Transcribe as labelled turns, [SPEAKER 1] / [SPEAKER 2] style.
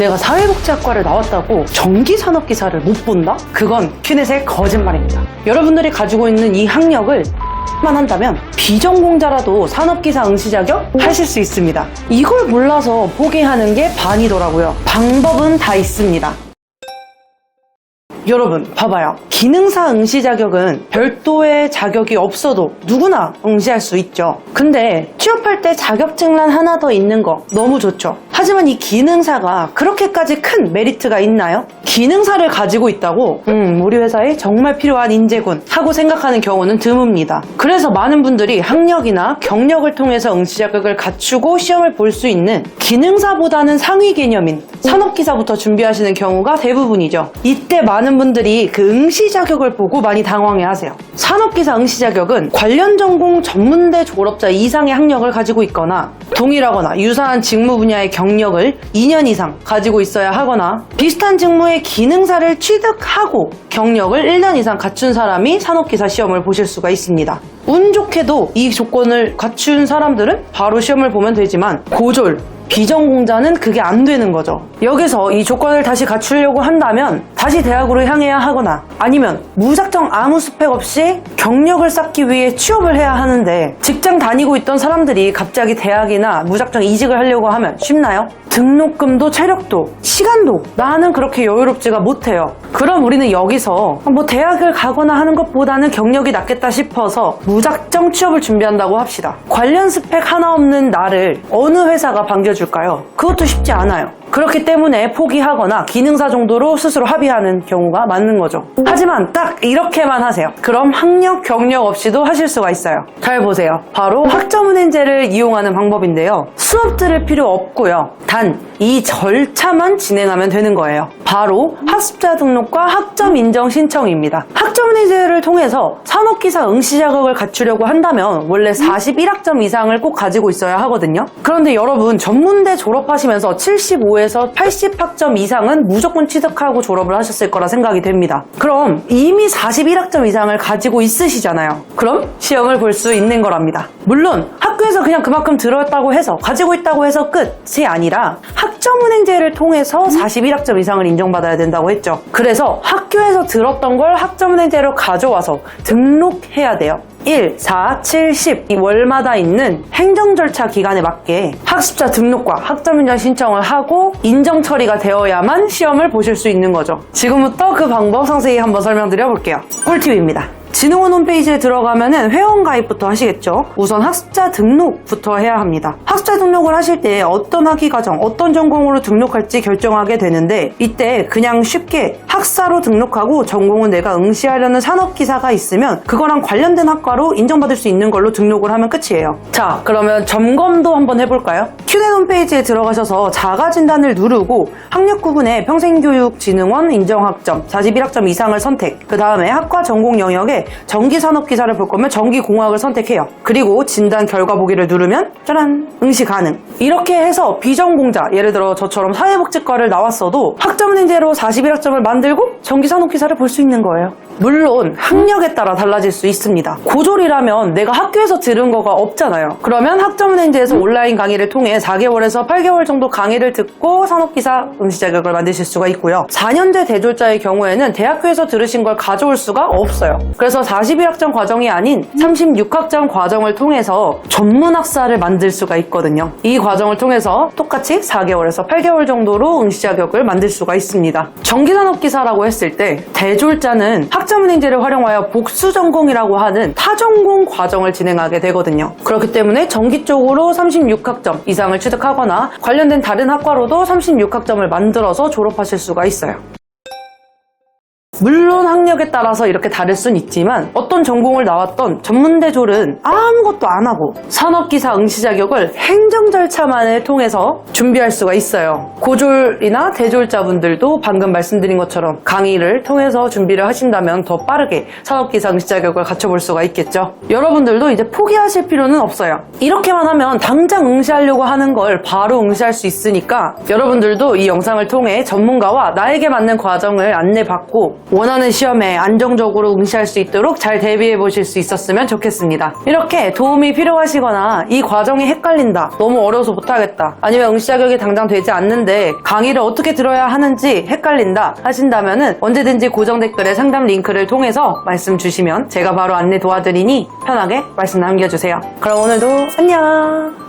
[SPEAKER 1] 내가 사회복지학과를 나왔다고 전기산업기사를 못 본다? 그건 큐넷의 거짓말입니다. 여러분들이 가지고 있는 이 학력을 만 한다면 비전공자라도 산업기사 응시 자격 하실 수 있습니다. 이걸 몰라서 포기하는 게 반이더라고요. 방법은 다 있습니다. 여러분 봐봐요. 기능사 응시 자격은 별도의 자격이 없어도 누구나 응시할 수 있죠. 근데 취업할 때 자격증란 하나 더 있는 거 너무 좋죠. 하지만 이 기능사가 그렇게까지 큰 메리트가 있나요? 기능사를 가지고 있다고 우리 회사에 정말 필요한 인재군 하고 생각하는 경우는 드뭅니다. 그래서 많은 분들이 학력이나 경력을 통해서 응시 자격을 갖추고 시험을 볼 수 있는 기능사보다는 상위 개념인 산업기사부터 준비하시는 경우가 대부분이죠. 이때 많은 분들이 그 응시 자격을 보고 많이 당황해하세요. 산업기사 응시 자격은 관련 전공 전문대 졸업자 이상의 학력을 가지고 있거나 동일하거나 유사한 직무 분야의 경력을 2년 이상 가지고 있어야 하거나 비슷한 직무의 기능사를 취득하고 경력을 1년 이상 갖춘 사람이 산업기사 시험을 보실 수가 있습니다. 운 좋게도 이 조건을 갖춘 사람들은 바로 시험을 보면 되지만 고졸, 비전공자는 그게 안 되는 거죠. 여기서 이 조건을 다시 갖추려고 한다면 다시 대학으로 향해야 하거나 아니면 무작정 아무 스펙 없이 경력을 쌓기 위해 취업을 해야 하는데 직장 다니고 있던 사람들이 갑자기 대학이나 무작정 이직을 하려고 하면 쉽나요? 등록금도 체력도 시간도 나는 그렇게 여유롭지가 못해요. 그럼 우리는 여기서 뭐 대학을 가거나 하는 것보다는 경력이 낫겠다 싶어서 무작정 취업을 준비한다고 합시다. 관련 스펙 하나 없는 나를 어느 회사가 반겨줄까요? 그것도 쉽지 않아요. 그렇기 때문에 포기하거나 기능사 정도로 스스로 합의하는 경우가 많은 거죠. 하지만 딱 이렇게만 하세요. 그럼 학력, 경력 없이도 하실 수가 있어요. 잘 보세요. 바로 학점은행제를 이용하는 방법인데요. 수업 들을 필요 없고요. 단 이 절차만 진행하면 되는 거예요. 바로 학습자 등록과 학점 인정 신청입니다. 학점은행제를 통해서 산업기사 응시 자격을 갖추려고 한다면 원래 41학점 이상을 꼭 가지고 있어야 하거든요. 그런데 여러분 전문대 졸업하시면서 75에서 80학점 이상은 무조건 취득하고 졸업을 하셨을 거라 생각이 됩니다. 그럼 이미 41학점 이상을 가지고 있으시잖아요. 그럼 시험을 볼 수 있는 거랍니다. 물론 학교에서 그냥 그만큼 들었다고 해서 가지고 있다고 해서 끝이 아니라 학점은행제를 통해서 41학점 이상을 인정받아야 된다고 했죠. 그래서 학교에서 들었던 걸 학점은행제로 가져와서 등록해야 돼요. 1, 4, 7, 10 이 월마다 있는 행정 절차 기간에 맞게 학습자 등록과 학점 인정 신청을 하고 인정 처리가 되어야만 시험을 보실 수 있는 거죠. 지금부터 그 방법 상세히 한번 설명드려 볼게요. 꿀팁입니다. 진흥원 홈페이지에 들어가면은 회원 가입부터 하시겠죠. 우선 학습자 등록부터 해야 합니다. 학습자 등록을 하실 때 어떤 학위과정, 어떤 전공으로 등록할지 결정하게 되는데 이때 그냥 쉽게 학사로 등록하고 전공은 내가 응시하려는 산업기사가 있으면 그거랑 관련된 학과로 인정받을 수 있는 걸로 등록을 하면 끝이에요. 자, 그러면 점검도 한번 해볼까요? 큐넷 홈페이지에 들어가셔서 자가진단을 누르고 학력 구분에 평생교육진흥원 인정학점 41학점 이상을 선택, 그 다음에 학과 전공 영역에 전기산업기사를 볼 거면 전기공학을 선택해요. 그리고 진단 결과 보기를 누르면 짜란! 응시 가능. 이렇게 해서 비전공자, 예를 들어 저처럼 사회복지과를 나왔어도 학점은행제로 41학점을 만들고 전기산업기사를 볼 수 있는 거예요. 물론 학력에 따라 달라질 수 있습니다. 고졸이라면 내가 학교에서 들은 거가 없잖아요. 그러면 학점은행제에서 온라인 강의를 통해 4개월에서 8개월 정도 강의를 듣고 산업기사 응시 자격을 만드실 수가 있고요. 4년제 대졸자의 경우에는 대학교에서 들으신 걸 가져올 수가 없어요. 그래서 41학점 과정이 아닌 36학점 과정을 통해서 전문학사를 만들 수가 있거든요. 이 과정을 통해서 똑같이 4개월에서 8개월 정도로 응시 자격을 만들 수가 있습니다. 전기산업기사라고 했을 때 대졸자는 학점은행제를 활용하여 복수전공이라고 하는 타전공 과정을 진행하게 되거든요. 그렇기 때문에 전기 쪽으로 36학점 이상을 취득하거나 관련된 다른 학과로도 36학점을 만들어서 졸업하실 수가 있어요. 물론 학력에 따라서 이렇게 다를 순 있지만 어떤 전공을 나왔던 전문대졸은 아무것도 안 하고 산업기사 응시 자격을 행정 절차만을 통해서 준비할 수가 있어요. 고졸이나 대졸자분들도 방금 말씀드린 것처럼 강의를 통해서 준비를 하신다면 더 빠르게 산업기사 응시 자격을 갖춰볼 수가 있겠죠. 여러분들도 이제 포기하실 필요는 없어요. 이렇게만 하면 당장 응시하려고 하는 걸 바로 응시할 수 있으니까 여러분들도 이 영상을 통해 전문가와 나에게 맞는 과정을 안내받고 원하는 시험에 안정적으로 응시할 수 있도록 잘 대비해 보실 수 있었으면 좋겠습니다. 이렇게 도움이 필요하시거나 이 과정이 헷갈린다, 너무 어려워서 못하겠다, 아니면 응시 자격이 당장 되지 않는데 강의를 어떻게 들어야 하는지 헷갈린다 하신다면은 언제든지 고정 댓글에 상담 링크를 통해서 말씀 주시면 제가 바로 안내 도와드리니 편하게 말씀 남겨주세요. 그럼 오늘도 안녕.